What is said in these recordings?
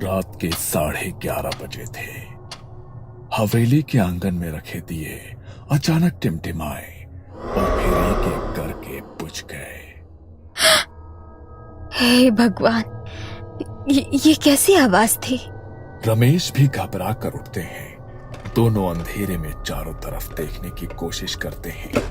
रात के 11:30 बजे थे। हवेली के आंगन में रखे दिए अचानक टिमटिमाए और फिर एक एक करके बुझ गए। हे भगवान, ये कैसी आवाज थी? रमेश भी घबरा कर उठते हैं। दोनों अंधेरे में चारों तरफ देखने की कोशिश करते हैं।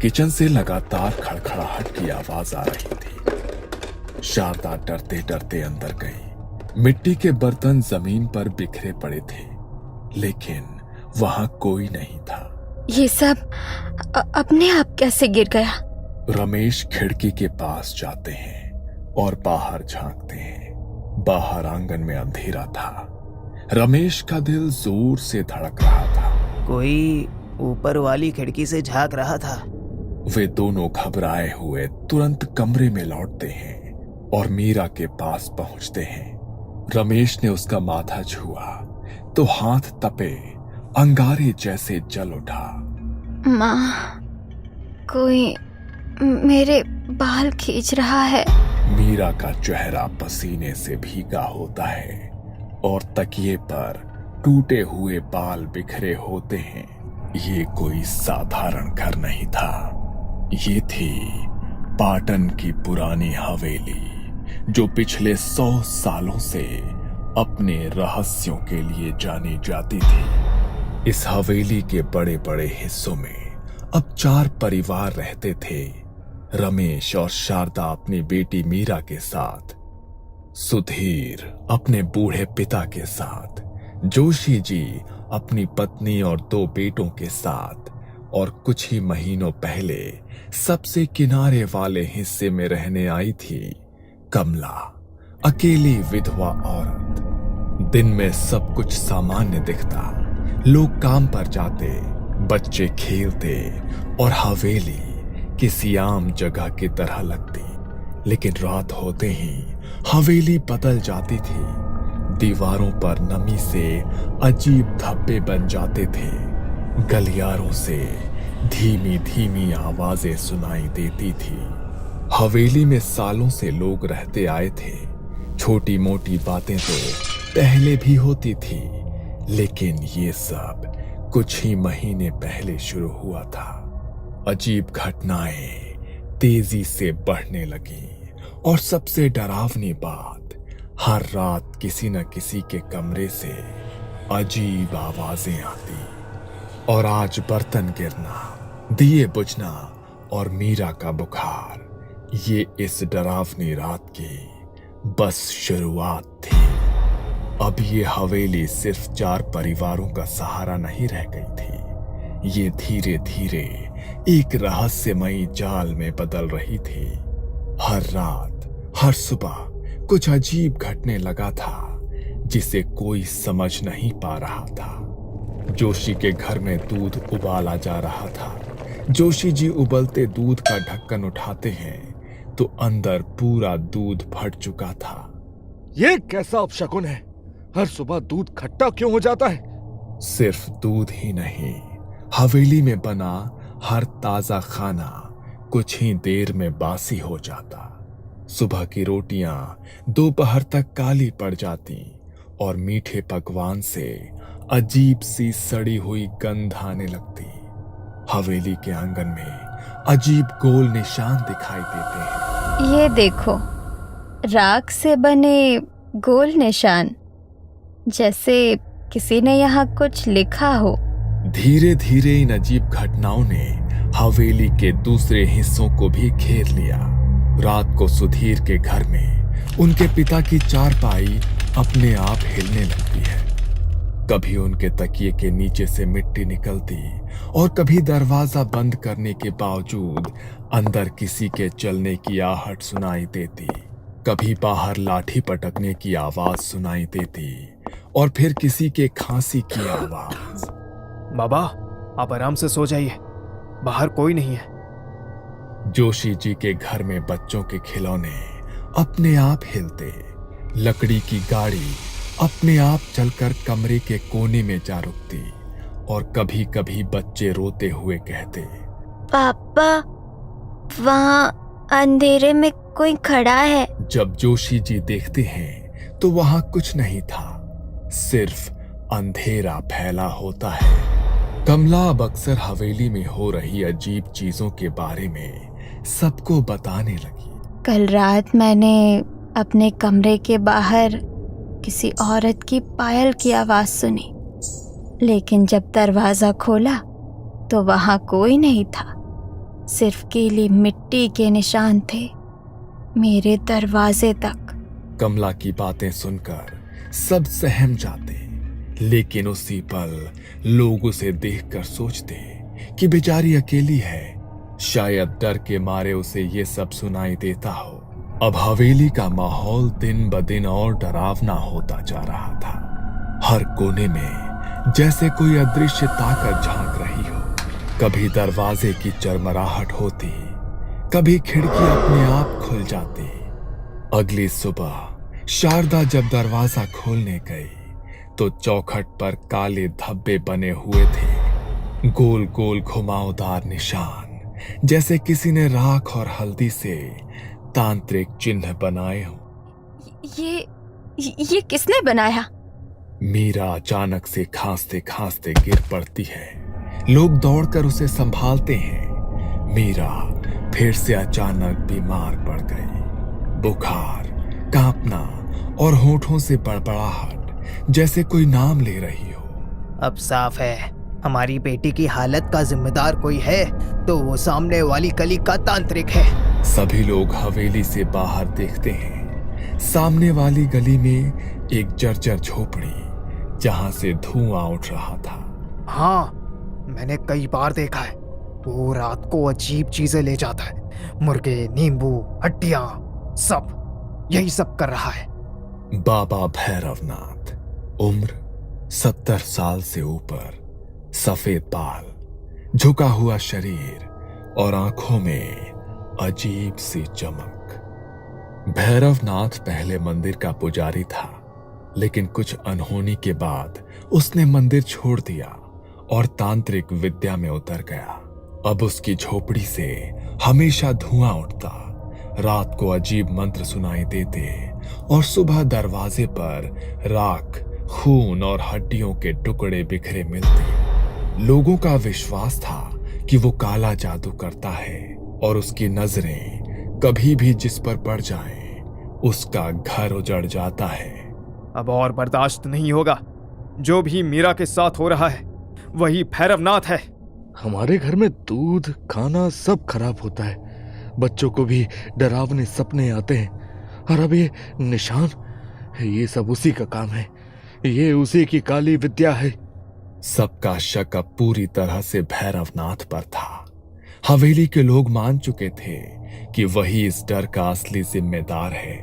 किचन से लगातार खड़खड़ाहट की आवाज आ रही थी। शारदा डरते डरते अंदर गई। मिट्टी के बर्तन जमीन पर बिखरे पड़े थे, लेकिन वहां कोई नहीं था। ये सब अपने आप कैसे गिर गया? रमेश खिड़की के पास जाते हैं और बाहर झांकते हैं। बाहर आंगन में अंधेरा था। रमेश का दिल जोर से धड़क रहा था। कोई ऊपर वाली खिड़की से झांक रहा था। वे दोनों घबराए हुए तुरंत कमरे में लौटते हैं और मीरा के पास पहुंचते हैं। रमेश ने उसका माथा छुआ तो हाथ तपे अंगारे जैसे जल उठा। माँ, कोई मेरे बाल खींच रहा है। मीरा का चेहरा पसीने से भीगा होता है और तकिए पर टूटे हुए बाल बिखरे होते हैं। ये कोई साधारण घर नहीं था। ये थी पाटन की पुरानी हवेली, जो पिछले 100 सालों से अपने रहस्यों के लिए जानी जाती थी। इस हवेली के बड़े बड़े हिस्सों में अब 4 परिवार रहते थे। रमेश और शारदा अपनी बेटी मीरा के साथ, सुधीर अपने बूढ़े पिता के साथ, जोशी जी अपनी पत्नी और 2 बेटों के साथ, और कुछ ही महीनों पहले सबसे किनारे वाले हिस्से में रहने आई थी कमला, अकेली विधवा औरत। दिन में सब कुछ सामान्य दिखता। लोग काम पर जाते, बच्चे खेलते और हवेली किसी आम जगह की तरह लगती। लेकिन रात होते ही हवेली बदल जाती थी। दीवारों पर नमी से अजीब धब्बे बन जाते थे। गलियारों से धीमी धीमी आवाजें सुनाई देती थी। हवेली में सालों से लोग रहते आए थे। छोटी मोटी बातें तो पहले भी होती थी, लेकिन ये सब कुछ ही महीने पहले शुरू हुआ था। अजीब घटनाएं तेजी से बढ़ने लगी और सबसे डरावनी बात, हर रात किसी न किसी के कमरे से अजीब आवाजें आती। और आज बर्तन गिरना, दिए बुझना और मीरा का बुखार, ये इस डरावनी रात की बस शुरुआत थी। अब ये हवेली सिर्फ 4 परिवारों का सहारा नहीं रह गई थी। ये धीरे धीरे एक रहस्यमयी जाल में बदल रही थी। हर रात, हर सुबह कुछ अजीब घटने लगा था, जिसे कोई समझ नहीं पा रहा था। जोशी के घर में दूध उबाला जा रहा था। जोशी जी उबलते दूध का ढक्कन उठाते हैं तो अंदर पूरा दूध फट चुका था। ये कैसा अपशकुन है? हर सुबह दूध खट्टा क्यों हो जाता है? सिर्फ दूध ही नहीं, हवेली में बना हर ताजा खाना कुछ ही देर में बासी हो जाता। सुबह की रोटियां दोपहर तक काली पड़ जाती और मीठे पकवान से अजीब सी सड़ी हुई गंध आने लगती। हवेली के आंगन में अजीब गोल निशान दिखाई देते हैं। ये देखो, राख से बने गोल निशान, जैसे किसी ने यहाँ कुछ लिखा हो। धीरे धीरे इन अजीब घटनाओं ने हवेली के दूसरे हिस्सों को भी घेर लिया। रात को सुधीर के घर में उनके पिता की चारपाई अपने आप हिलने लगती है। कभी उनके तकिए के नीचे से मिट्टी निकलती और कभी दरवाजा बंद करने के बावजूद अंदर किसी के चलने की आहट सुनाई देती। कभी बाहर लाठी पटकने की आवाज सुनाई देती और फिर किसी के खांसी की आवाज। बाबा, आप आराम से सो जाइए, बाहर कोई नहीं है। जोशी जी के घर में बच्चों के खिलौने अपने आप हिलते, लकड़ी की गाड़ी अपने आप चलकर कमरे के कोने में जा रुकती और कभी कभी बच्चे रोते हुए कहते, पापा, वहाँ अंधेरे में कोई खड़ा है। जब जोशी जी देखते हैं तो वहां कुछ नहीं था, सिर्फ अंधेरा फैला होता है। कमला अब अक्सर हवेली में हो रही अजीब चीजों के बारे में सबको बताने लगी। कल रात मैंने अपने कमरे के बाहर किसी औरत की पायल की आवाज सुनी, लेकिन जब दरवाजा खोला तो वहां कोई नहीं था। सिर्फ गीली मिट्टी के निशान थे मेरे दरवाजे तक। कमला की बातें सुनकर सब सहम जाते, लेकिन उसी पल लोग उसे देखकर सोचते कि बेचारी अकेली है, शायद डर के मारे उसे ये सब सुनाई देता हो। अब हवेली का माहौल दिन ब दिन और डरावना होता जा रहा था। हर कोने में जैसे कोई अदृश्य ताकत झांक रही हो। कभी दरवाजे की चरमराहट होती, कभी खिड़की अपने आप खुल जाती। अगली सुबह शारदा जब दरवाजा खोलने गई तो चौखट पर काले धब्बे बने हुए थे, गोल गोल घुमावदार निशान, जैसे किसी ने राख और हल्दी से तांत्रिक चिन्ह बनाए हों। ये किसने बनाया? मीरा अचानक से खांसते खांसते गिर पड़ती है। लोग दौड़कर उसे संभालते हैं। मीरा फिर से अचानक बीमार पड़ गई। बुखार, कांपना और होठों से बड़बड़ाहट, जैसे कोई नाम ले रही हो। अब साफ है, हमारी बेटी की हालत का जिम्मेदार कोई है तो वो सामने वाली गली का तांत्रिक है। सभी लोग हवेली से बाहर देखते हैं। सामने वाली गली में एक जर्जर झोपड़ी, जहां से धुआं उठ रहा था। हाँ, मैंने कई बार देखा है। वो रात को अजीब चीजें ले जाता है, मुर्गे, नींबू, हड्डियां, सब यही सब कर रहा है। बाबा भैरवनाथ, उम्र 70 साल से ऊपर, सफेद बाल, झुका हुआ शरीर और आंखों में अजीब सी चमक। भैरवनाथ पहले मंदिर का पुजारी था, लेकिन कुछ अनहोनी के बाद उसने मंदिर छोड़ दिया और तांत्रिक विद्या में उतर गया। अब उसकी झोपड़ी से हमेशा धुआं उठता, रात को अजीब मंत्र सुनाई देते और सुबह दरवाजे पर राख, खून और हड्डियों के टुकड़े बिखरे मिलते। लोगों का विश्वास था कि वो काला जादू करता है और उसकी नजरें कभी भी जिस पर पड़ जाएं, उसका घर उजड़ जाता है। अब और बर्दाश्त नहीं होगा। जो भी मीरा के साथ हो रहा है वही भैरवनाथ है। हमारे घर में दूध, खाना सब खराब होता है। बच्चों को भी डरावने सपने आते हैं, और अब ये निशान, ये सब उसी का काम है। ये उसी की काली विद्या है। सबका शक अब पूरी तरह से भैरवनाथ पर था। हवेली के लोग मान चुके थे कि वही इस डर का असली जिम्मेदार है,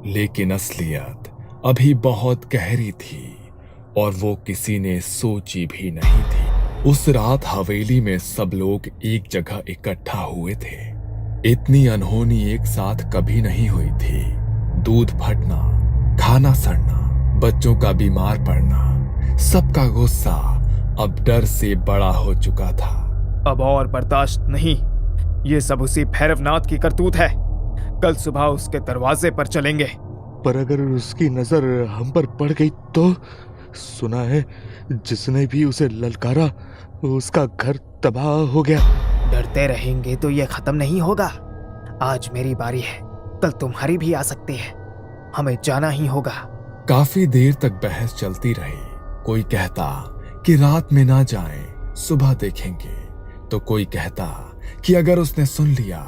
लेकिन असलियत अभी बहुत गहरी थी और वो किसी ने सोची भी नहीं थी। उस रात हवेली में सब लोग एक जगह इकट्ठा हुए थे। इतनी अनहोनी एक साथ कभी नहीं हुई थी। दूध फटना, खाना सड़ना, बच्चों का बीमार पड़ना, सबका गुस्सा अब डर से बड़ा हो चुका था। अब और बर्दाश्त नहीं। ये सब उसी भैरवनाथ की करतूत है। कल सुबह उसके दरवाजे पर चलेंगे। पर अगर उसकी नजर हम पर पड़ गई तो? सुना है जिसने भी उसे ललकारा उसका घर तबाह हो गया। डरते रहेंगे तो ये खत्म नहीं होगा। आज मेरी बारी है, कल तुम्हारी भी आ सकती है। हमें जाना ही होगा। काफी देर तक बहस चलती रही। कोई कहता कि रात में ना जाएं, सुबह देखेंगे, तो कोई कहता कि अगर उसने सुन लिया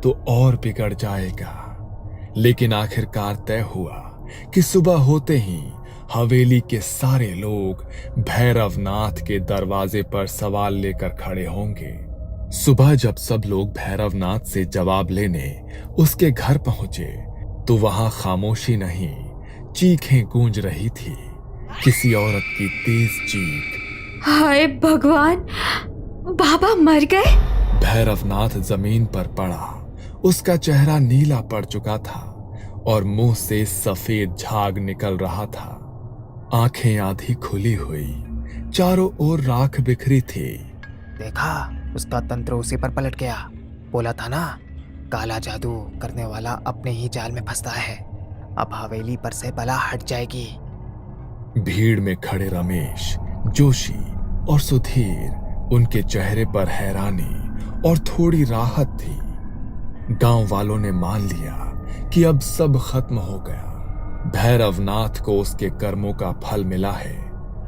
तो और बिगड़ जाएगा। लेकिन आखिरकार तय हुआ कि सुबह होते ही हवेली के सारे लोग भैरवनाथ के दरवाजे पर सवाल लेकर खड़े होंगे। सुबह जब सब लोग भैरवनाथ से जवाब लेने उसके घर पहुंचे तो वहां खामोशी नहीं, चीखें गूंज रही थी। किसी औरत की तेज चीख, हाय भगवान, बाबा मर गए। भैरवनाथ जमीन पर पड़ा। उसका चेहरा नीला पड़ चुका था और मुंह से सफेद झाग निकल रहा था। आंखें आधी खुली हुई, चारों ओर राख बिखरी थी। देखा, उसका तंत्र उसी पर पलट गया। बोला था ना, काला जादू करने वाला अपने ही जाल में फंसता है। अब हवेली पर से बला हट जाएगी। भीड़ में खड़े रमेश, जोशी और सुधीर, उनके चेहरे पर हैरानी और थोड़ी राहत थी। गांव वालों ने मान लिया कि अब सब खत्म हो गया। भैरवनाथ को उसके कर्मों का फल मिला है।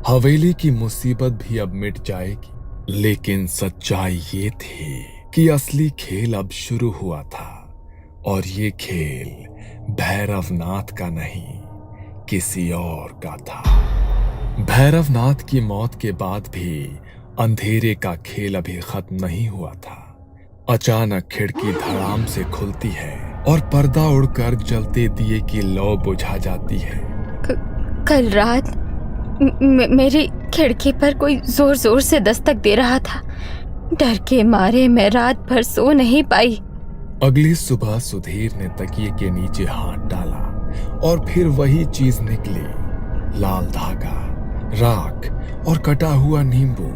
हवेली की मुसीबत भी अब मिट जाएगी। लेकिन सच्चाई ये थी कि असली खेल अब शुरू हुआ था, और ये खेल भैरवनाथ का नहीं, किसी और का था। भैरवनाथ की मौत के बाद भी अंधेरे का खेल अभी खत्म नहीं हुआ था। अचानक खिड़की धड़ाम से खुलती है और पर्दा उड़कर जलते दिए की लौ बुझा जाती है। कल रात मेरी खिड़की पर कोई जोर जोर से दस्तक दे रहा था। डर के मारे मैं रात भर सो नहीं पाई। अगली सुबह सुधीर ने तकिए के नीचे हाथ डाला और फिर वही चीज निकली, लाल धागा, राख और कटा हुआ नींबू।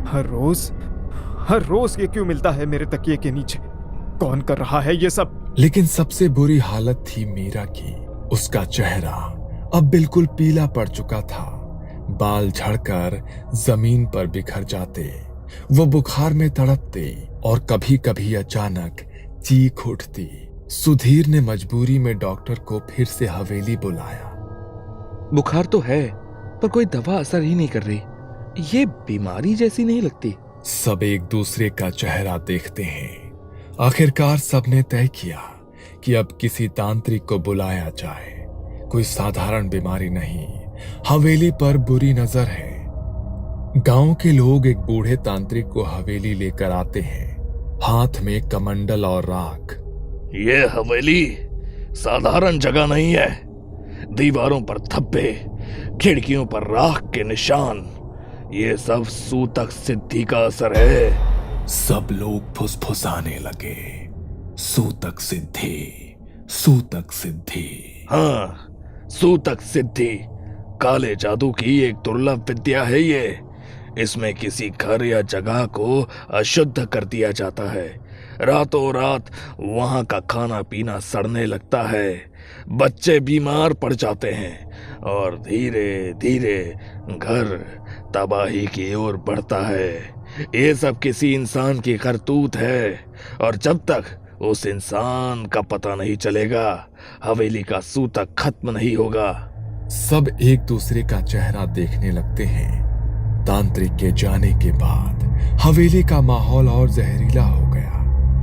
हर रोज ये क्यों मिलता है मेरे तकिए के नीचे? कौन कर रहा है ये सब? लेकिन सबसे बुरी हालत थी मीरा की। उसका चेहरा अब बिल्कुल पीला पड़ चुका था। बाल झड़कर जमीन पर बिखर जाते, वो बुखार में तड़पते और कभी कभी अचानक चीख उठती। सुधीर ने मजबूरी में डॉक्टर को फिर से हवेली बुलाया। बुखार तो है, पर कोई दवा असर ही नहीं कर रही। ये बीमारी जैसी नहीं लगती। सब एक दूसरे का चेहरा देखते हैं। आखिरकार सबने तय किया कि अब किसी तांत्रिक को बुलाया जाए। कोई साधारण बीमारी नहीं, हवेली पर बुरी नजर है। गांव के लोग एक बूढ़े तांत्रिक को हवेली लेकर आते हैं, हाथ में कमंडल और राख। ये हवेली साधारण जगह नहीं है। दीवारों पर धब्बे, खिड़कियों पर राख के निशान, ये सब सूतक सिद्धि का असर है। सब लोग फुसफुसाने लगे, सूतक सिद्धि, सूतक सिद्धि। हाँ, सूतक सिद्धि काले जादू की एक दुर्लभ विद्या है। ये इसमें किसी घर या जगह को अशुद्ध कर दिया जाता है। रातों रात वहां का खाना पीना सड़ने लगता है, बच्चे बीमार पड़ जाते हैं और धीरे धीरे घर तबाही की ओर बढ़ता है। ये सब किसी इंसान की करतूत है, और जब तक उस इंसान का पता नहीं चलेगा, हवेली का सूतक खत्म नहीं होगा। सब एक दूसरे का चेहरा देखने लगते हैं। तांत्रिक के जाने के बाद हवेली का माहौल और जहरीला हो गया।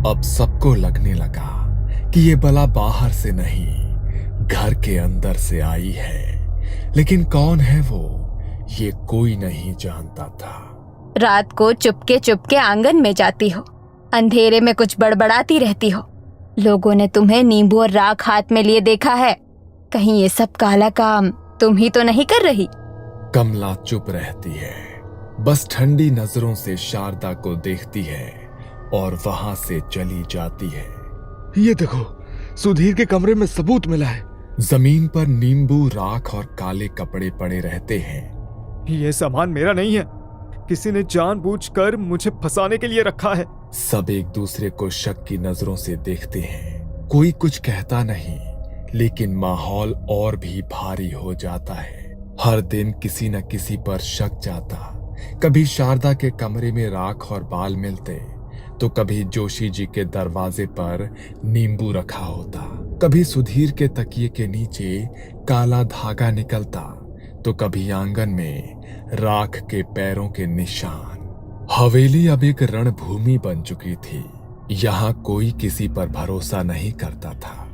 अब सबको लगने लगा कि ये बला बाहर से नहीं, घर के अंदर से आई है। लेकिन कौन है वो, ये कोई नहीं जानता था। रात को चुपके चुपके आंगन में जाती हो, अंधेरे में कुछ बड़बड़ाती रहती हो। लोगों ने तुम्हें नींबू और राख हाथ में लिए देखा है। कहीं ये सब काला काम तुम ही तो नहीं कर रही? कमला चुप रहती है, बस ठंडी नजरों से शारदा को देखती है और वहां से चली जाती है। ये देखो, सुधीर के कमरे में सबूत मिला है। जमीन पर नींबू, राख और काले कपड़े पड़े रहते हैं। ये सामान मेरा नहीं है। किसी ने जानबूझकर मुझे फंसाने के लिए रखा है। सब एक दूसरे को शक की नजरों से देखते हैं। कोई कुछ कहता नहीं, लेकिन माहौल और भी भारी हो जाता है। हर दिन किसी न किसी पर शक जाता। कभी शारदा के कमरे में राख और बाल मिलते, तो कभी जोशी जी के दरवाजे पर नींबू रखा होता। कभी सुधीर के तकिए के नीचे काला धागा निकलता, तो कभी आंगन में राख के पैरों के निशान। हवेली अब एक रणभूमि बन चुकी थी। यहाँ कोई किसी पर भरोसा नहीं करता था।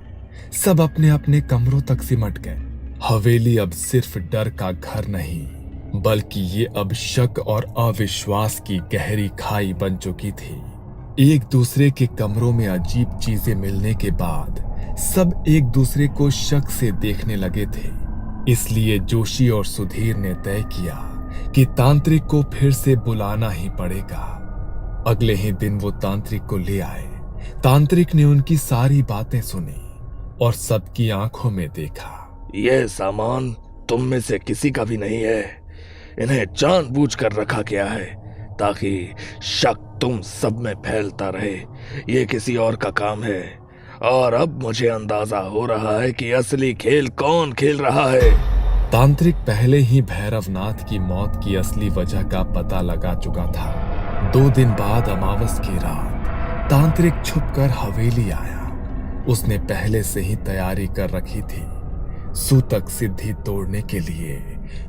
सब अपने अपने कमरों तक सिमट गए। हवेली अब सिर्फ डर का घर नहीं, बल्कि ये अब शक और अविश्वास की गहरी खाई बन चुकी थी। एक दूसरे के कमरों में अजीब चीजें मिलने के बाद सब एक दूसरे को शक से देखने लगे थे। इसलिए जोशी और सुधीर ने तय किया कि तांत्रिक को फिर से बुलाना ही पड़ेगा। अगले ही दिन वो तांत्रिक को ले आए। तांत्रिक ने उनकी सारी बातें सुनी और सबकी आंखों में देखा। यह सामान तुम में से किसी का भी नहीं है। इन्हें जानबूझकर रखा गया है ताकि शक तुम सब में फैलता रहे। ये किसी और का काम है। और अब मुझे अंदाजा हो रहा है कि असली खेल कौन खेल रहा है। तांत्रिक पहले ही भैरवनाथ की मौत की असली वजह का पता लगा चुका था। 2 दिन बाद अमावस की रात तांत्रिक छुपकर हवेली आया। उसने पहले से ही तैयारी कर रखी थी, सूतक सिद्धि तोड़ने के लिए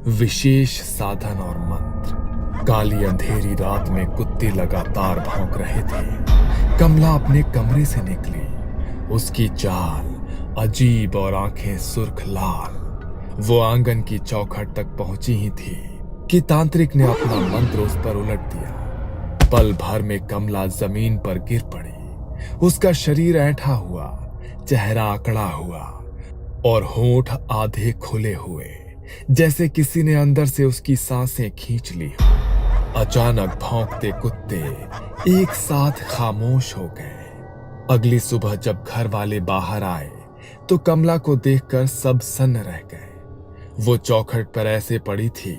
विशेष साधन और मंत्र। काली अंधेरी रात में कुत्ते लगातार भौंक रहे थे। कमला अपने कमरे से निकली। उसकी चाल अजीब और आंखें सुर्ख लाल। वो आंगन की चौखट तक पहुंची ही थी कि तांत्रिक ने अपना मंत्र उस पर उलट दिया। पल भर में कमला जमीन पर गिर पड़ी। उसका शरीर ऐंठा हुआ, चेहरा आकड़ा हुआ और होंठ आधे खुले हुए, जैसे किसी ने अंदर से उसकी सांसें खींच ली हो। अचानक भौंकते कुत्ते एक साथ खामोश हो गए। अगली सुबह जब घर वाले बाहर आए तो कमला को देखकर सब सन्न रह गए। वो चौखट पर ऐसे पड़ी थी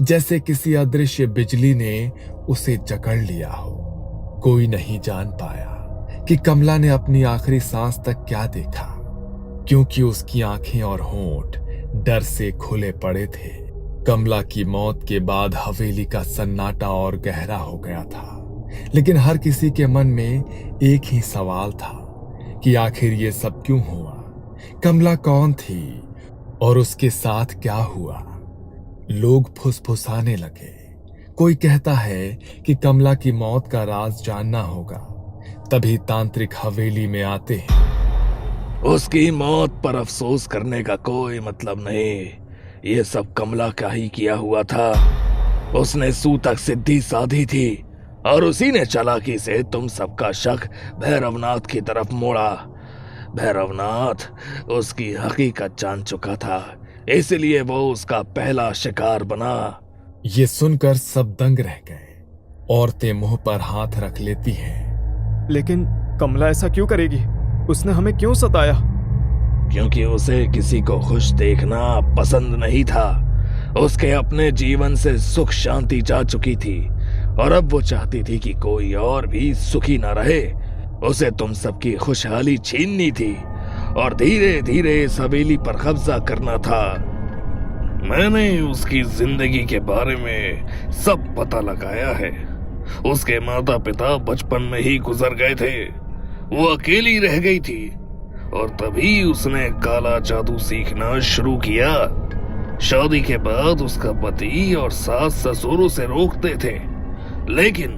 जैसे किसी अदृश्य बिजली ने उसे जकड़ लिया हो। कोई नहीं जान पाया कि कमला ने अपनी आखिरी सांस तक क्या देखा, क्योंकि उसकी आंखें और होंठ डर से खुले पड़े थे। कमला की मौत के बाद हवेली का सन्नाटा और गहरा हो गया था, लेकिन हर किसी के मन में एक ही सवाल था कि आखिर ये सब क्यों हुआ। कमला कौन थी और उसके साथ क्या हुआ? लोग फुसफुसाने लगे। कोई कहता है कि कमला की मौत का राज जानना होगा। तभी तांत्रिक हवेली में आते हैं। उसकी मौत पर अफसोस करने का कोई मतलब नहीं। ये सब कमला का ही किया हुआ था। उसने सूतक सिद्धि साधी थी और उसी ने चालाकी से तुम सबका शक भैरवनाथ की तरफ मोड़ा। भैरवनाथ उसकी हकीकत जान चुका था, इसलिए वो उसका पहला शिकार बना। ये सुनकर सब दंग रह गए। औरतें मुंह पर हाथ रख लेती हैं। लेकिन कमला ऐसा क्यों करेगी? उसने हमें क्यों सताया? क्योंकि उसे किसी को खुश देखना पसंद नहीं था। उसके अपने जीवन से सुख शांति जा चुकी थी और अब वो चाहती थी कि कोई और भी सुखी ना रहे। उसे तुम सबकी खुशहाली छीननी थी और धीरे धीरे इस हवेली पर कब्जा करना था। मैंने उसकी जिंदगी के बारे में सब पता लगाया है। उसके माता पिता बचपन में ही गुजर गए थे। वो अकेली रह गई थी और तभी उसने काला जादू सीखना शुरू किया। शादी के बाद उसका पति और सास ससुर उसे रोकते थे, लेकिन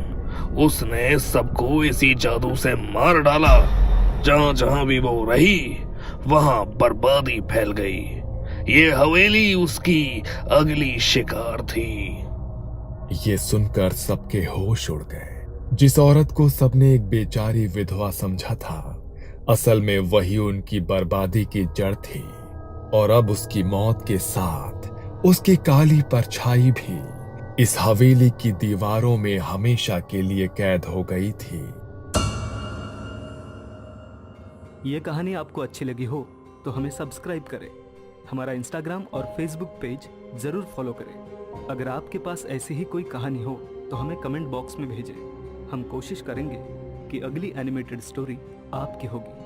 उसने सबको इसी जादू से मार डाला। जहां जहां भी वो रही वहां बर्बादी फैल गई। ये हवेली उसकी अगली शिकार थी। ये सुनकर सबके होश उड़ गए। जिस औरत को सबने एक बेचारी विधवा समझा था, असल में वही उनकी बर्बादी की जड़ थी। और अब उसकी मौत के साथ उसकी काली परछाई भी इस हवेली की दीवारों में हमेशा के लिए कैद हो गई थी। ये कहानी आपको अच्छी लगी हो तो हमें सब्सक्राइब करें। हमारा इंस्टाग्राम और फेसबुक पेज जरूर फॉलो करें। अगर आपके पास ऐसी ही कोई कहानी हो तो हमें कमेंट बॉक्स में भेजें। हम कोशिश करेंगे कि अगली एनिमेटेड स्टोरी आपकी होगी।